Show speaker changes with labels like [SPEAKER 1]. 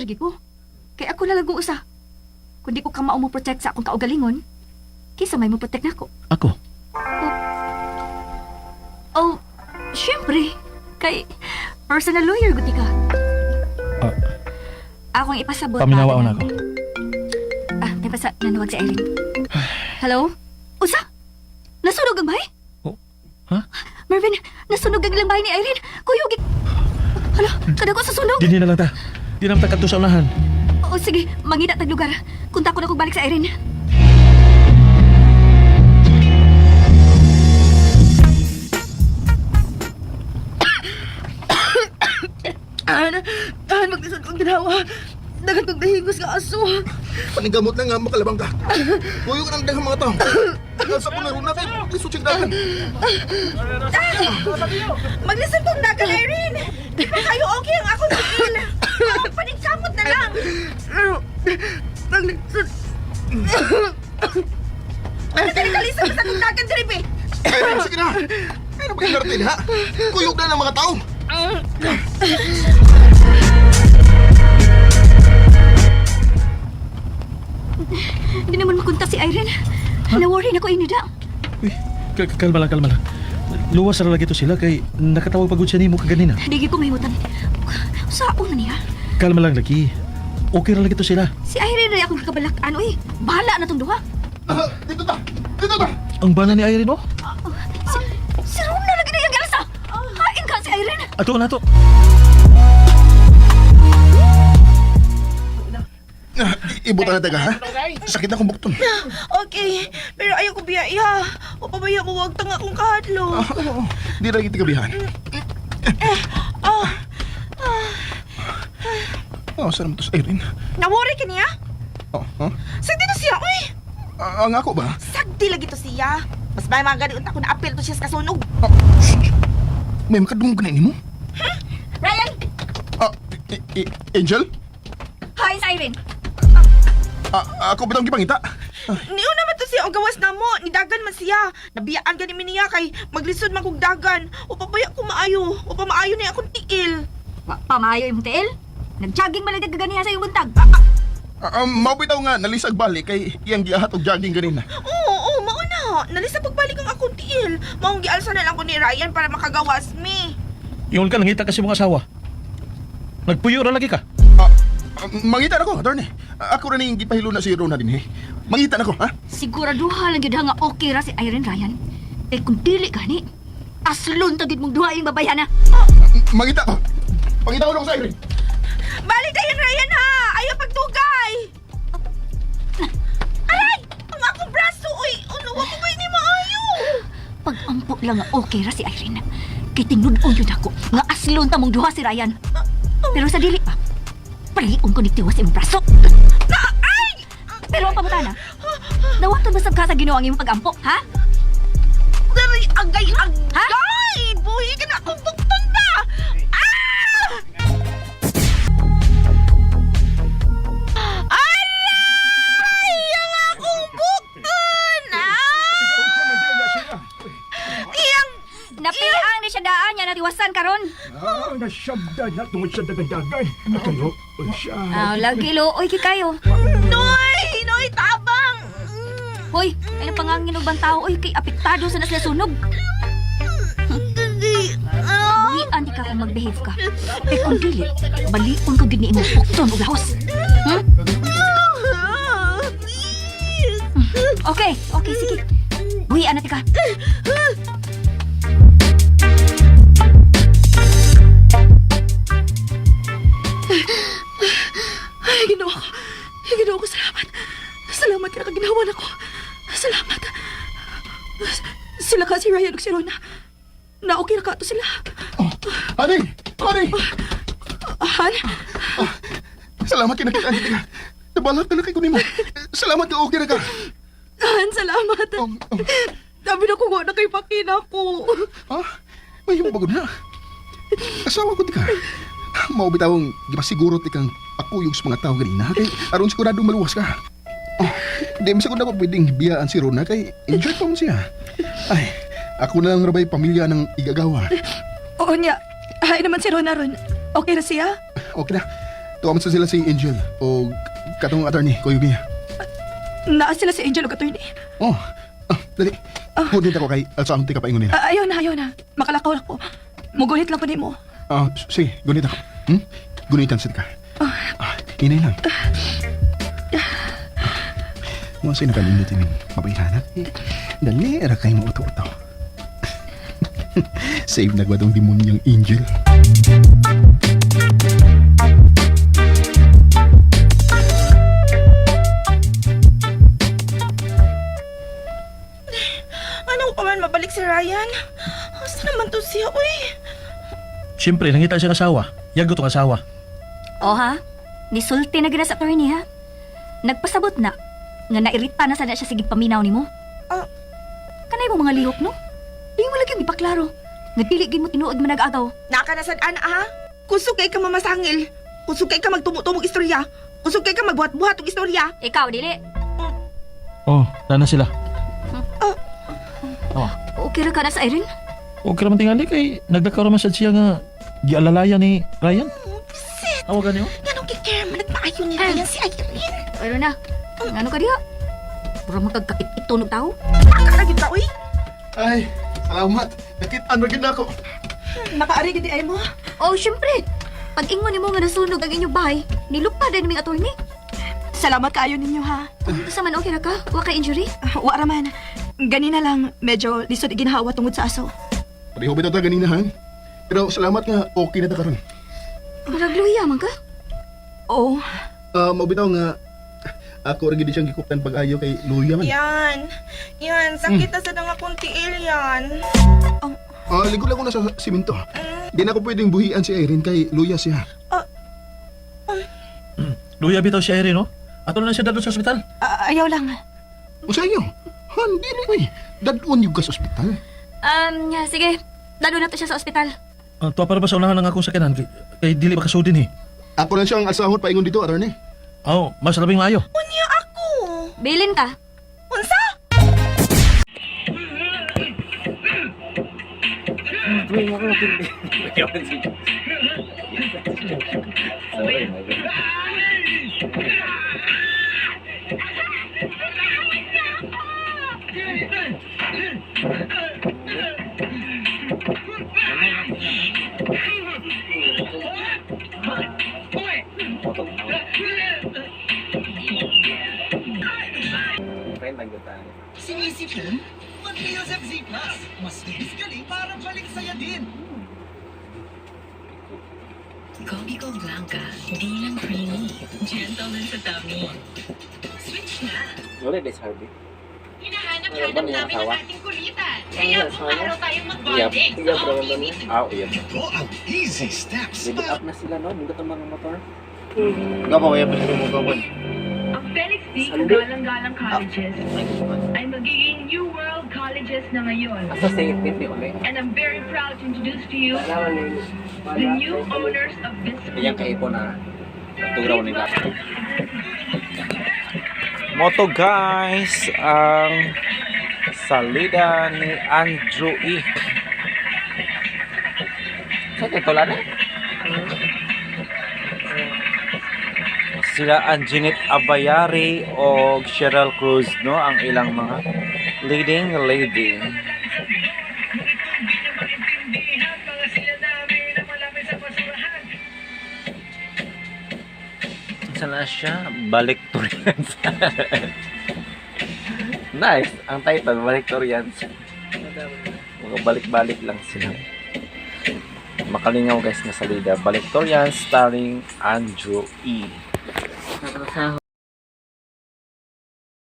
[SPEAKER 1] lagi ko. Kaya ako na lang kung usa. Kung di ko ka mao mo protect sa akong kaugalingon, kisa may mo protect na ako.
[SPEAKER 2] Ako?
[SPEAKER 1] Oh, syempre. Kay personal lawyer, guti ka. Akong ipasabot.
[SPEAKER 2] Paminawa na ako.
[SPEAKER 1] May nanawag si Irene. Hello? Usa? Nasunog ang bahay?
[SPEAKER 2] Oh, ha?
[SPEAKER 1] Marvin, nasunog ang ilang bahay ni Irene. Kuyog. Hala, kada ko sa sunog.
[SPEAKER 2] Dini na lang ta. Di naman ta kadto sa unahan.
[SPEAKER 1] O sige, mangita tag lugar. Kunta ko na kung balik sa Irene.
[SPEAKER 3] Maglisod kong ginawa. Dagan kong dahingos nga aso.
[SPEAKER 4] Panigamot na nga makalabang ka. Kuyo ka ng daghang mga tao. Tagal sa punaro na kayo. Lisutsing dagan.
[SPEAKER 3] Maglisod kong dagan, Irene. Di pa kayo okay ang akong skill. Panigsamot na lang. Maglisod. Dali kalisod sa kong dagan, Tripe.
[SPEAKER 4] Ay, sige na. Ano ba yung nartin, ha? Kuyog na ng mga tao.
[SPEAKER 1] Hindi naman makunta si Irene. Na-worry na ko inida.
[SPEAKER 2] Uy, kalma lang. Luwas na lagi to sila kay nakatawag pagod siya ni mo kaganina.
[SPEAKER 1] Digi ko mahimutan. Saan na niya?
[SPEAKER 2] Kalma lang lagi. Okay na lagi to sila.
[SPEAKER 1] Si Irene rin akong kakabalak-an. Uy, bahala na tong duha.
[SPEAKER 4] Dito ta. Dito ta.
[SPEAKER 2] Ang bana ni Irene, oh.
[SPEAKER 1] Si Rona lagi na yung galasa. Hain ka si Irene.
[SPEAKER 2] Ato na to.
[SPEAKER 4] Ibutan na taga, ha? Sakit na kong bukton.
[SPEAKER 3] Okay, pero ayaw ko biya iya. O pabaya mo wag tanga kong kahadlo.
[SPEAKER 4] Di na kita kabihan. Saan naman to sa Irene?
[SPEAKER 3] Nawari ka niya?
[SPEAKER 4] Sagdi
[SPEAKER 3] na siya, uy.
[SPEAKER 4] Ang ako ba?
[SPEAKER 3] Sagdi lagi to siya. Mas may mga ganun ako na apel to siya sa kasunog.
[SPEAKER 4] May makadungog na mo?
[SPEAKER 1] Ryan!
[SPEAKER 4] Angel?
[SPEAKER 1] Hi, si Irene.
[SPEAKER 4] Ako ba itong gipangita?
[SPEAKER 3] Niyo naman to siya o gawas na mo. Nidagan man siya. Nabiyaan ka ni niya kay maglisod man kong dagan. O papaya ko maayo. O pamaayo na akong tiil.
[SPEAKER 1] Pamayo yung tiil? Nag-jogging ba lang nagkaganihan sa iyong buntag?
[SPEAKER 4] Mabitaw nga, nalisag balik kay iyang giahat og jogging ganina.
[SPEAKER 3] Oo, mauna. Nalisa pagbalik ang akong tiil. Maong gialsa na lang ko ni Ryan para makagawas me.
[SPEAKER 2] Ingon ka nangita kasi mga asawa. Nagpuyo ra lagi ka.
[SPEAKER 4] Mangita na ko, attorney. Ako rin yung gipahilo na si Rona din, eh. Mangita na ko, ha?
[SPEAKER 1] Siguraduha lang yun nga okay ra si Irene Ryan. Eh kung dili gani, aslon tagid mong duha yung babayan na.
[SPEAKER 4] Mangita ko. Pangita ko lang sa Irene.
[SPEAKER 3] Balik tayo Ryan ha! Ayaw pagtugay! Aray! Ang akong braso! Uy! Ano? Wag ko ba ni maayo?
[SPEAKER 1] Pag-ampo lang nga okay ra si Irene. Kay tinud-on yun ako nga aslon ta mong duha si Ryan. Pero sa dili pa, paliun ko nitiwas imong braso.
[SPEAKER 3] Ay!
[SPEAKER 1] Pero ang pamutana, nawatan ba sab ka sa ginawa ang imong pag-ampo, ha?
[SPEAKER 3] Dari agay!
[SPEAKER 1] Ha?
[SPEAKER 3] Agay! Buhi ka na akong bukton na! Ah! Aray! Ang akong bukton! Iyang...
[SPEAKER 1] Napiang ni siya daan niya natiwasan karon.
[SPEAKER 5] Nasyabda na tungod sa dagandagan. Kayo, siya.
[SPEAKER 1] Lagi looy kay kayo.
[SPEAKER 3] Noy! Noy, tabang!
[SPEAKER 1] Hoy, ano pangangin og bang tao oy kay apektado sa nasla sunog. Buhian di ka kung mag-behave ka. Eh kung dili, balion ko gid ni imong pukton og lahos. Okay, sige. Buhian na ti ka.
[SPEAKER 3] Ay, Ginoo ko, salamat. Salamat ka na kaginawan ako. Salamat. Sila ka si Ryan ug si Rona. Na okay na ka to sila.
[SPEAKER 4] Honey!
[SPEAKER 3] Han?
[SPEAKER 4] Salamat kinakita ka. Nabalat ka na kay kunin mo. Salamat ka, okay na ka.
[SPEAKER 3] Han, salamat. Dami na kuha na kay Pakina ko.
[SPEAKER 4] May yung bagod na. Asawa ko di ka. Maubitawang gipasiguro ti kang ako yung sa mga tao ganina. Kay aron sigurado maluwas ka. Di misa ko na pa pwedeng biyaan si Rona kay enjoy pa mo siya. Ay, ako na lang rabay pamilya ng igagawa.
[SPEAKER 3] Oo niya. Ay naman si Rona ron. Okay na siya?
[SPEAKER 4] Okay na. Tuwaman sa sila si Angel o katong attorney, Kuya Gia.
[SPEAKER 3] Naa sila si Angel o Katorni.
[SPEAKER 4] Oh, dali. Hudit ako kay Alsa ti ka paingon nila.
[SPEAKER 3] Ayaw na. Makalakaw ako. Mugunit lang pa mo.
[SPEAKER 4] Sige, gunit ako. Gunitan sa ka. Hinay lang. Mga sinakalimut yung mabayhanat. Dali, era kayo mauto-uto. Save na gwadong demonyang Angel.
[SPEAKER 6] Anong pa man mabalik si Ryan? Asa naman to siya, uy?
[SPEAKER 2] Siyempre, nangita siyang asawa. Yago tong asawa.
[SPEAKER 1] O ha? Nisulti na gina sa attorney ha? Nagpasabot na. Nga nairita na sana siya sige paminaw ni mo.
[SPEAKER 6] Ah.
[SPEAKER 1] Kanay mo mga lihok no? Di mo lagi ipaklaro. Nga dili gid mo tinuod man nag-agaw.
[SPEAKER 6] Nakanasadaan, ha? Kusugay ka mamasangil. Kusugay ka magtumutumog istorya. Kusugay ka magbuhat-buhat og istorya.
[SPEAKER 1] Ikaw dili.
[SPEAKER 2] Oh, na sila.
[SPEAKER 1] Okay ra ka na sa Irene?
[SPEAKER 2] Okay naman tingali kay nagdakaroon man sad siya nga gialalaya ni Ryan.
[SPEAKER 6] Bisit!
[SPEAKER 2] Awa gani oh.
[SPEAKER 6] Ganong kikare man at maayo ni Ryan si Irene.
[SPEAKER 1] Pero na. Ano ka diha? Pura magkagkakit ito ng tao.
[SPEAKER 6] Nakaragid ka, uy?
[SPEAKER 4] Ay, salamat. Nakitaan rin na ako.
[SPEAKER 3] Nakaarigid di ay mo.
[SPEAKER 1] Oh, syempre. Pag ingon ni mo nga nasunog ang inyong bahay, nilupad din naming attorney.
[SPEAKER 3] Salamat kaayo ninyo ha.
[SPEAKER 1] Basta man okay ra ka? Wa ka injury?
[SPEAKER 3] Wa raman. Ganina lang, medyo lisod ginhawa tungod sa aso.
[SPEAKER 4] Pareho ba ito ganina, ha? Pero salamat nga, okay na ta karon.
[SPEAKER 1] Maragluya man ka?
[SPEAKER 3] Oo.
[SPEAKER 4] Mabitaw nga, ako rin siyang gikuptan pag-ayo kay Luya man.
[SPEAKER 6] Yan, sakit na sa nga kong tiil yan.
[SPEAKER 4] Lingkod lang ko na sa simento. Di na ako pwedeng buhian si Irene kay Luya siya.
[SPEAKER 2] Luya bitaw si Irene no? Ato na siya dadto sa ospital.
[SPEAKER 3] Ayaw lang.
[SPEAKER 4] O sa iyo? Han, di na eh. Dadon yung ka sa ospital.
[SPEAKER 1] Sige. Dalo na to siya sa ospital.
[SPEAKER 2] Tuwa para ba sa unahan ng akong sakinan kay dili makasudin eh.
[SPEAKER 4] Ako lang siyang asahot paingon dito, attorney.
[SPEAKER 2] Oh, mas labing maayo.
[SPEAKER 6] Unya ako.
[SPEAKER 1] Bilin ka.
[SPEAKER 6] Unsa?
[SPEAKER 7] Sinisipin? Mag-Biosef Z Plus. Mas bilis galing para balik saya din.
[SPEAKER 8] Gogi Blanca, di lang creamy. Gentle din sa tummy. Switch na.
[SPEAKER 9] Wala din Harvey.
[SPEAKER 8] Hinahanap-hanap namin ang ating kulitan.
[SPEAKER 9] Kaya
[SPEAKER 8] Kaya araw tayong
[SPEAKER 9] Iya,
[SPEAKER 8] mag-bonding.
[SPEAKER 9] tiga berapa kami? Iya.
[SPEAKER 7] Ito ang easy steps.
[SPEAKER 9] Level up na sila no, nindot ang mga motor. Gapa kaya balik mo gawin.
[SPEAKER 8] Ang Felix D.
[SPEAKER 9] Sandi.
[SPEAKER 8] Galang-galang Colleges ay magiging New World Colleges na ngayon.
[SPEAKER 9] Asa sa itin di ulit.
[SPEAKER 8] And I'm very proud to introduce to you the new owners of this
[SPEAKER 9] Kaya kay ko na tugraw nila. Moto guys, ang salida ni Andrew E. Sa titular na? Sila ang Jeanette Abayari o Cheryl Cruz, no? Ang ilang mga leading lady. Saan na siya? Baliktorians. Nice. Ang title, Baliktorians. Mga balik-balik lang sila. Makalingaw guys na salida. Baliktorians starring Andrew E.